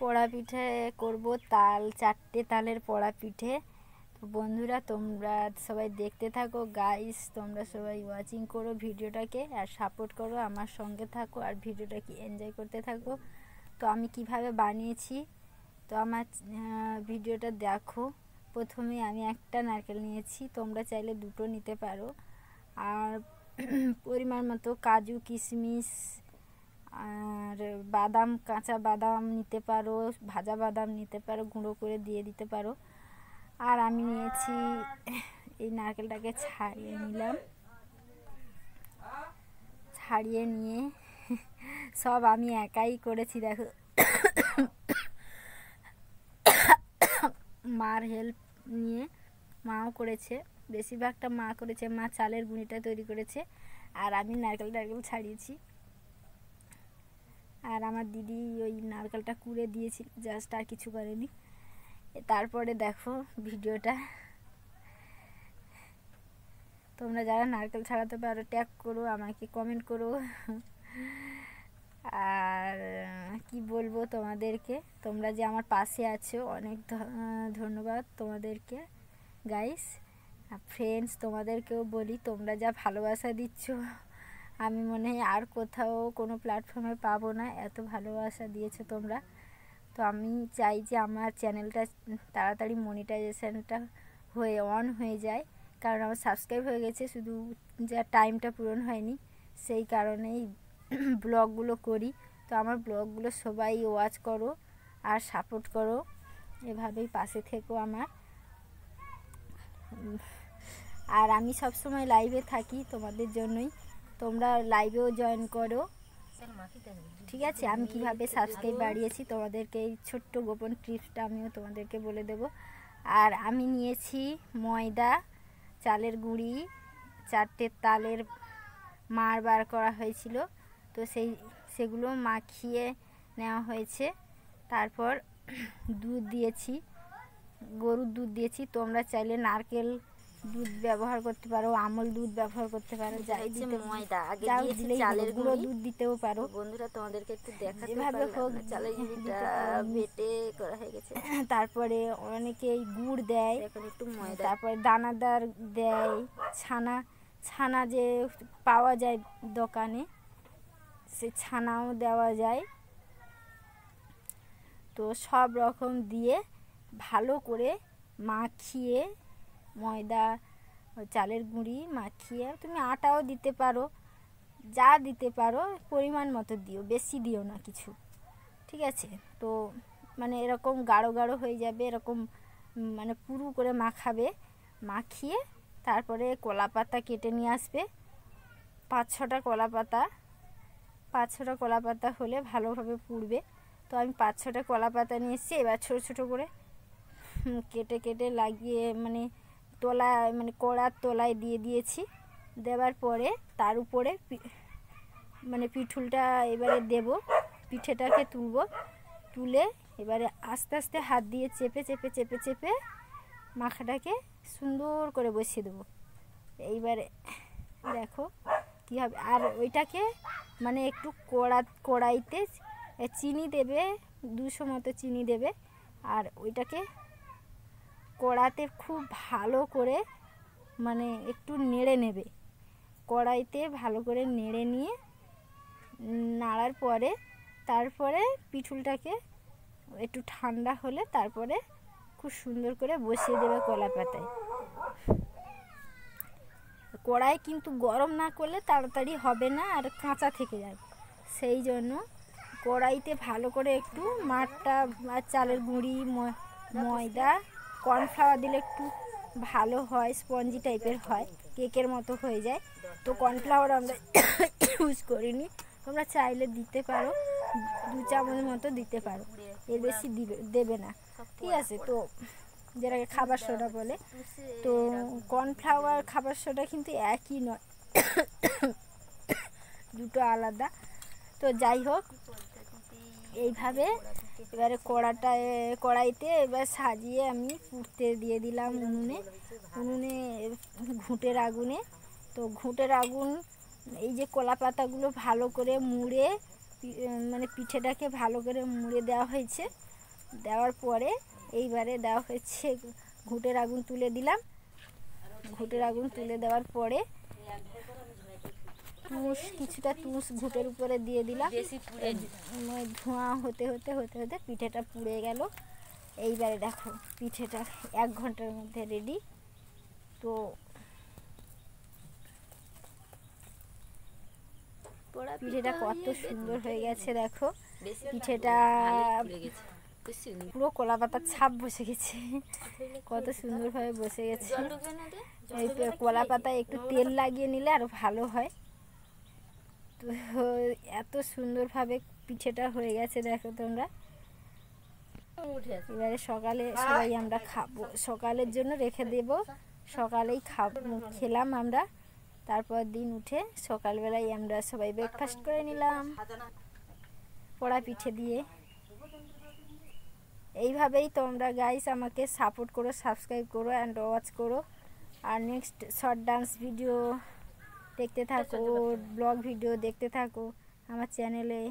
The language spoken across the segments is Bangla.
পোড়া পিঠে করব তাল, 4টে তালের পোড়া পিঠে। তো বন্ধুরা তোমরা সবাই দেখতে থাকো গাইস, তোমরা সবাই ওয়াচিং করো ভিডিওটাকে আর সাপোর্ট করো, আমার সঙ্গে থাকো আর ভিডিওটাকে এনজয় করতে থাকো। তো আমি কিভাবে বানিয়েছি তো আমার ভিডিওটা দেখো। প্রথমে আমি একটা নারকেল নিয়েছি, তোমরা চাইলে 2টো নিতে পারো। আর পরিমাণ মতো কাজু কিশমিশ আর বাদাম, কাঁচা বাদাম নিতে পারো, ভাজা বাদাম নিতে পারো, গুঁড়ো করে দিয়ে দিতে পারো। আর আমি নিয়েছি এই নারকেলটাকে ছাড়িয়ে নিলাম, ছাড়িয়ে নিয়ে সব আমি একাই করেছি দেখো। মার হেল্প নিয়ে মাও করেছে, বেশিরভাগটা মা করেছে। মা চালের গুঁড়িটা তৈরি করেছে আর আমি নারকেল ছাড়িয়েছি। আর আমার দিদি ওই নারকেলটা কুড়ে দিয়েছিল জাস্ট, আর কিছু করেনি। তারপরে দেখো ভিডিওটা, তোমরা যারা নারকেল ছাড়াতে পারো ট্যাগ করো, আমাকে কমেন্ট করো। আর কি বলবো তোমাদেরকে, তোমরা যে আমার পাশে আছো অনেক ধন্যবাদ তোমাদেরকে গাইস। ফ্রেন্ডস তোমাদেরকেও বলি, তোমরা যা ভালোবাসা দিচ্ছ আমি মনে হয় আর কোথাও কোনো প্ল্যাটফর্মে পাবো না, এত ভালোবাসা দিয়েছো তোমরা। তো আমি চাই যে আমার চ্যানেলটা তাড়াতাড়ি মনিটাইজেশনটা হয়ে অন হয়ে যায়, কারণ আমার সাবস্ক্রাইব হয়ে গেছে, শুধু যা টাইমটা পূরণ হয়নি, সেই কারণেই ব্লগগুলো করি। তো আমার ব্লগগুলো সবাই ওয়াচ করো আর সাপোর্ট করো, এভাবেই পাশে থেকো আমার। আর আমি সবসময় লাইভে থাকি তোমাদের জন্যই, তোমরা লাইভেও জয়েন করো, ঠিক আছে। আমি কিভাবে সাবস্ক্রাইব বাড়িয়েছি তোমাদেরকে এই ছোট্ট গোপন টিপসটা আমিও তোমাদেরকে বলে দেব। আর আমি নিয়েছি ময়দা, চালের গুঁড়ি, 4টে তালের মাড় বার করা হয়েছিল, তো সেগুলো মাখিয়ে নেওয়া হয়েছে। তারপর দুধ দিয়েছি, গরুর দুধ দিয়েছি, তোমরা চাইলে নারকেল দুধ ব্যবহার করতে পারো, আমল দুধ ব্যবহার করতে পারো, যাই দিতে ময়দা আগে দিয়েছি, চালের গুঁড়ো দুধ দিতেও পারো। বন্ধুরা তোমাদেরকে একটু দেখাতে পারলাম না, চালের গুঁড়িটা বেটে করা হয়ে গেছে। তারপরে অনেকেই গুড় দেয়, এখন একটু ময়দা, তারপরে দানাদার দেয়, ছানা যে পাওয়া যায় দোকানে সে ছানাও দেওয়া যায়। তো সব রকম দিয়ে ভালো করে মাখিয়ে, ময়দা চালের গুঁড়ি মাখিয়ে, তুমি আটাও দিতে পারো, যা দিতে পারো পরিমাণ মতো দিও, বেশি দিও না কিছু, ঠিক আছে। তো মানে এরকম গাঢ় গাঢ় হয়ে যাবে, এরকম মানে পুরু করে মাখাবে, মাখিয়ে তারপরে কলা পাতা কেটে নিয়ে আসবে, 5-6টা কলা পাতা হলে ভালোভাবে পুড়বে। তো আমি 5-6টা কলা পাতা নিয়ে এসেছি, এবার ছোটো ছোটো করে কেটে লাগিয়ে মানে কড়ার তলায় দিয়ে দিয়েছি। দেওয়ার পরে তার উপরে মানে পিঠুলটা এবারে দেব, পিঠেটাকে তুলে এবারে আস্তে আস্তে হাত দিয়ে চেপে মাখাটাকে সুন্দর করে বসিয়ে দেবো। এইবারে দেখো কী হবে। আর ওইটাকে মানে একটু কড়াইতে চিনি দেবে, 200 মতো চিনি দেবে, আর ওইটাকে কড়াতে খুব ভালো করে মানে একটু নেড়ে নেবে, কড়াইতে ভালো করে নেড়ে নিয়ে নাড়ার পরে তারপরে পিঠুলটাকে একটু ঠান্ডা হলে তারপরে খুব সুন্দর করে বসিয়ে দেবে কলা পাতায়। কড়াই কিন্তু গরম না করলে তাড়াতাড়ি হবে না আর কাঁচা থেকে যাবে, সেই জন্য কড়াইতে ভালো করে একটু মাঠটা আর চালের গুঁড়ি, ময়দা, কর্নফ্লাওয়ার দিলে একটু ভালো হয়, স্পঞ্জি টাইপের হয়, কেকের মতো হয়ে যায়। তো কর্নফ্লাওয়ার আমরা ইউজ করিনি, তোমরা চাইলে দিতে পারো, 2 চামচ মতো দিতে পারো, এর বেশি দেবে না, ঠিক আছে। তো যেটাকে খাবার সোডা বলে, তো কর্নফ্লাওয়ার খাবার সোডা কিন্তু একই নয়, দুটো আলাদা। তো যাই হোক, এইভাবে এবারে কড়াইতে এবার সাজিয়ে আমি পুড়তে দিয়ে দিলাম উনুনে ঘুঁটের আগুনে। তো ঘুঁটের আগুন, এই যে কলা পাতাগুলো ভালো করে মুড়ে মানে পিঠেটাকে ভালো করে মুড়ে দেওয়া হয়েছে, দেওয়ার পরে এইবারে দেওয়া হচ্ছে ঘুঁটের আগুন তুলে দিলাম। ঘুঁটের আগুন তুলে দেওয়ার পরে কিছুটা তুষ ঘুঁটের উপরে দিয়ে দিলাম। ধোঁয়া হতে হতে হতে হতে পিঠেটা পুড়ে গেল। এইবারে দেখো পিঠেটা 1 ঘন্টার মধ্যে রেডি। তো পিঠেটা কত সুন্দর হয়ে গেছে দেখো। পিঠেটা পুরো কলা পাতার ছাপ বসে গেছে, কত সুন্দরভাবে বসে গেছে। এই কলা পাতায় একটু তেল লাগিয়ে নিলে আরো ভালো হয়। তো এত সুন্দরভাবে পিঠেটা হয়ে গেছে দেখো তোমরা। এবারে সকালে সবাই আমরা খাবো, সকালের জন্য রেখে দেব, সকালেই খেলাম আমরা। তারপর দিন উঠে সকালবেলায় আমরা সবাই ব্রেকফাস্ট করে নিলাম পোড়া পিঠে দিয়ে। এইভাবেই তোমরা গাইস আমাকে সাপোর্ট করো, সাবস্ক্রাইব করো অ্যান্ড ওয়াচ করো। আর নেক্সট শর্ট ডান্স ভিডিও দেখতে থাকো, ব্লগ ভিডিও দেখতে থাকো আমার চ্যানেলে।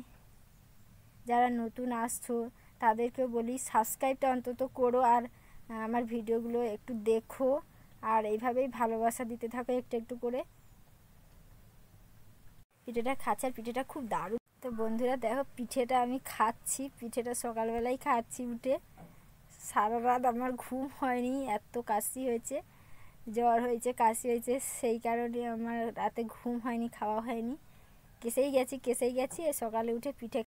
যারা নতুন আসছো তাদেরকেও বলি সাবস্ক্রাইবটা অন্তত করো, আর আমার ভিডিওগুলো একটু দেখো, আর এইভাবেই ভালোবাসা দিতে থাকো একটু একটু করে। পিঠেটা খাচ্ছি, আর পিঠেটা খুব দারুণ। তো বন্ধুরা দেখো পিঠেটা আমি খাচ্ছি, পিঠেটা সকালবেলায় খাচ্ছি উঠে। সারা রাত আমার ঘুম হয়নি, এত কাশি হয়েছে, জ্বর হয়েছে, কাশি হয়েছে, সেই কারণে আমার রাতে ঘুম হয়নি, খাওয়া হয়নি। কেসেই গেছি সকালে উঠে পিঠে